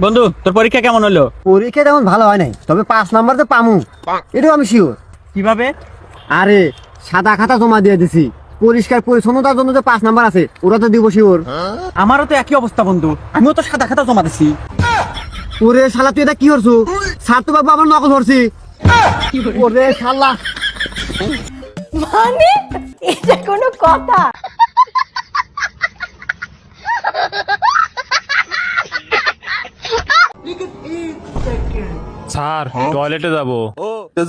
বন্ধু তোর পরীক্ষা কেমন হলো? পরীক্ষা তেমন ভালো হয় নাই, তবে 5 নাম্বার তো পামু, এটাও আমি শিওর। কিভাবে? আরে সাদা খাতা জমা দিয়ে দিছি, পরিষ্কার পরিচ্ছন্নতার জন্য যে 5 নাম্বার আছে ওরা তো দিব শিওর। আমারও তো একই অবস্থা বন্ধু, আমিও তো সাদা খাতা জমা দিছি। ওরে শালা তুই এটা কি করছো? স্যার তো বাবু আমার নকল ধরছি। ওরে শালা, মানে এটা কোনো কথা? স্যার টয়লেটে যাবো।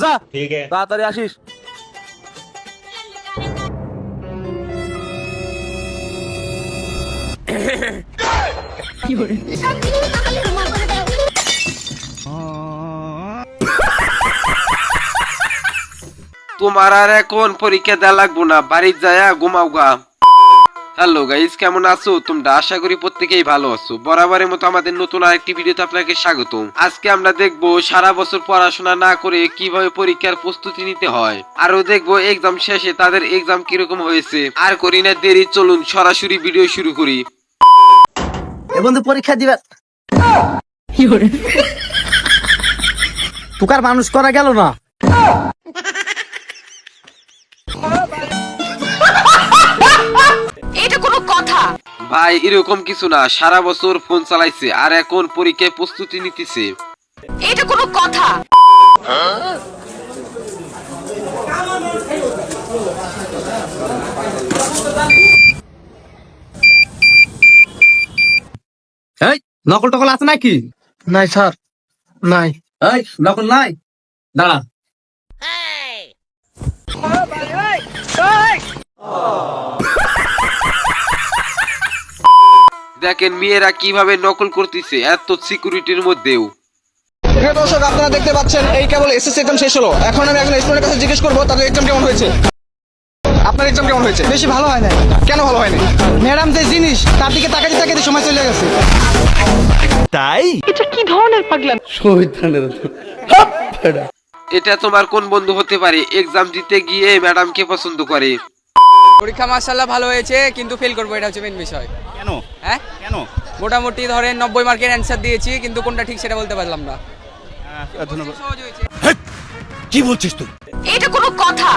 যা ঠিক আছে, তাড়াতাড়ি আসিস। তোমার আর এখন পরীক্ষা দেওয়া লাগবো না, বাড়ি যায়া ঘুমাও গা। হ্যালো গাইস, কেমন আছো তোমরা? আশা করি প্রত্যেকেই ভালো আছো। বরাবরের মতো আমাদের নতুন আরেকটি ভিডিওতে আপনাকে স্বাগতম। আজকে আমরা দেখবো সারা বছর পড়াশোনা না করে কিভাবে পরীক্ষার প্রস্তুতি নিতে হয়, আরো দেখবো এক্সাম শেষে তাদের এক্সাম কিরকম হয়েছে। আর করি না দেরি, চলুন সরাসরি ভিডিও শুরু করি। এ বন্ধু পরীক্ষা দিবা তুকার মানুষ করা গেল না। এটা কোনো কথা? ভাই এরকম কিছু না, সারা বছর ফোন চালাইছে আর এখন পরীক্ষায় প্রস্তুতি নিতেছে। এটা কোনো কথা? এই নকল টকল আছে নাকি? নাই স্যার, নাই। এই নকল নাই, দাঁড়া। দেখেন মেয়েরা কিভাবে নকল করতেছে এত সিকিউরিটির মধ্যেও। প্রিয় দর্শক, আপনারা দেখতে পাচ্ছেন এই কেবল এসএসসি এক্সাম শেষ হলো। এখন আমি একজন স্টুডেন্টের কাছে জিজ্ঞেস করবো তাদের এক্সাম কেমন হয়েছে। আপনার এক্সাম কেমন হয়েছে? বেশি ভালো হয় না। কেন ভালো হয়নি? ম্যাডাম যে জিনিস তার দিকে তাকাতে তাকাতে সময় চলে গেছে। এটা কি ধরনের পাগলামি? এটা তোমার কোন বন্ধু হতে পারে এক্সাম দিতে গিয়ে ম্যাডামকে পছন্দ করে? পরীক্ষা মাশাআল্লাহ ভালো হয়েছে, কিন্তু ফেল করবো, এটা হচ্ছে মেন বিষয়। কেন? হ্যাঁ কেন? মোটামুটি ধরেন 90 মার্কের অ্যান্সার দিয়েছি, কিন্তু কোনটা ঠিক সেটা বলতে পারলাম না। ধন্যবাদ। সহজ হয়েছে। কি বলছিস তুই? এটা কোনো কথা?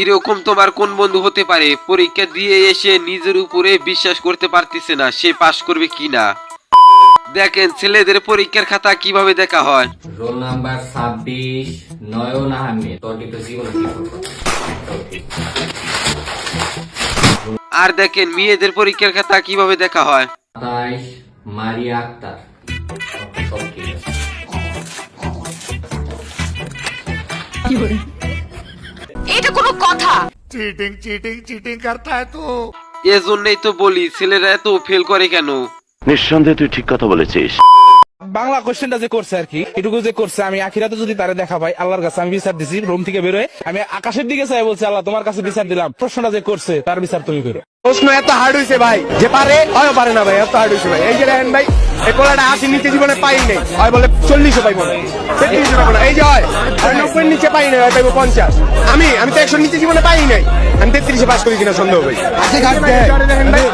এরকম তোমার কোন বন্ধু হতে পারে পরীক্ষা দিয়ে এসে নিজের উপরে বিশ্বাস করতে পারতেছে না সে পাশ করবে কিনা? দেখেন ছেলেদের পরীক্ষার খাতা কিভাবে দেখা হয়। রোল নাম্বার 26 নয়ন আহমেদ, তর্কিত জীবন রিপোর্ট। আর দেখেন মেয়েদের পরীক্ষার খাতা কিভাবে দেখা হয়। 27 মারিয়া আক্তার, সব ঠিক আছে। এটা কোনো কথা? এজন্যই তো বলি ছেলেরা এত ফেল করে কেন। নিঃসন্দেহে তুই ঠিক কথা বলেছিস। বাংলা কোশ্চেনটা যে করছে আর কি, এটুকু যে করছে, আমি আখিরাতে যদি তারে দেখা পাই আল্লাহর কাছে আমি বিচার দিছি। রুম থেকে বেরোয় আমি আকাশের দিকে চাই, বলছি আল্লাহ তোমার কাছে বিচার দিলাম, প্রশ্নটা যে করছে তার বিচার তুমি করো। প্রশ্ন এত হার্ড হয়েছে ভাই, যে পারে হয় পারে না ভাই, এত হার্ড হয়েছে ভাই। এই যে দেখেন ভাই, এই কোলাটা 80 নিচে জীবনে পাই নাই, হয় বলে 40 পাইব না, 33 পাবো না। এই যে হয় 90 নিচে পাই নাই, হয় পাইব 50। আমি তো 100 নিচে জীবনে পাই নাই, আমি 33 পাস করি কিনা সন্দেহ ভাই। দেখেন ভাই,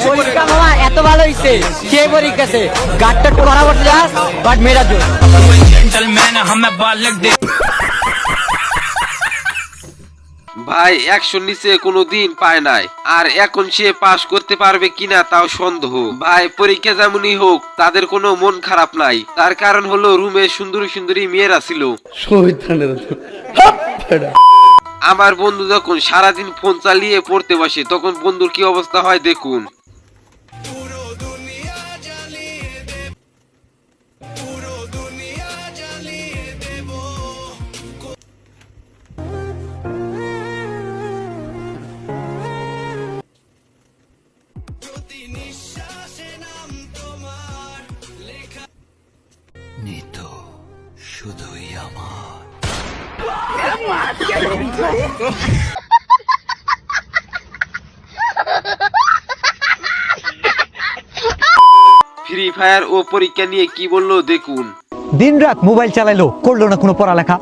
পরীক্ষা মামা এত ভালো হইছে, কে পরীক্ষাতে গাটটা বরাবর যা বাট মেরা জোর। ভাই 100 নিচে কোনোদিন পায় নাই, আর এখন সে পাশ করতে পারবে কিনা তাও সন্দেহ। ভাই পরীক্ষা যেমনই হোক তাদের কোনো মন খারাপ নাই, তার কারণ হলো রুমে সুন্দরী সুন্দরী মেয়েরা ছিল। আমার বন্ধু যখন সারাদিন ফোন চালিয়ে পড়তে বসে তখন বন্ধুর কি অবস্থা হয় দেখুন। ফ্রি ফায়ার ও পরীক্ষা নিয়ে কি বললো দেখুন। দিন রাত মোবাইল চালাইলো, করলো না কোনো পড়ালেখা।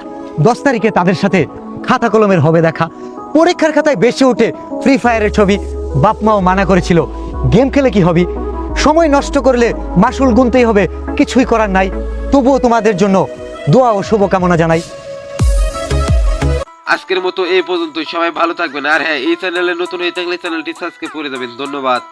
10 তারিখে তাদের সাথে খাতা কলমের হবে দেখা। পরীক্ষার খাতায় বেশি ওঠে ফ্রি ফায়ারের ছবি। বাপ মাও মানা করেছিল গেম খেলে কি হবি, সময় নষ্ট করলে মাসুল গুনতেই হবে, কিছুই করার নাই। তবুও তোমাদের জন্য দোয়া ও শুভকামনা জানাই। আজকের মতো এই পর্যন্ত, সবাই ভালো থাকবেন। আর হ্যাঁ, এই চ্যানেলে নতুন হয়ে থাকলে চ্যানেলটি সাবস্ক্রাইব করে দেবেন। ধন্যবাদ।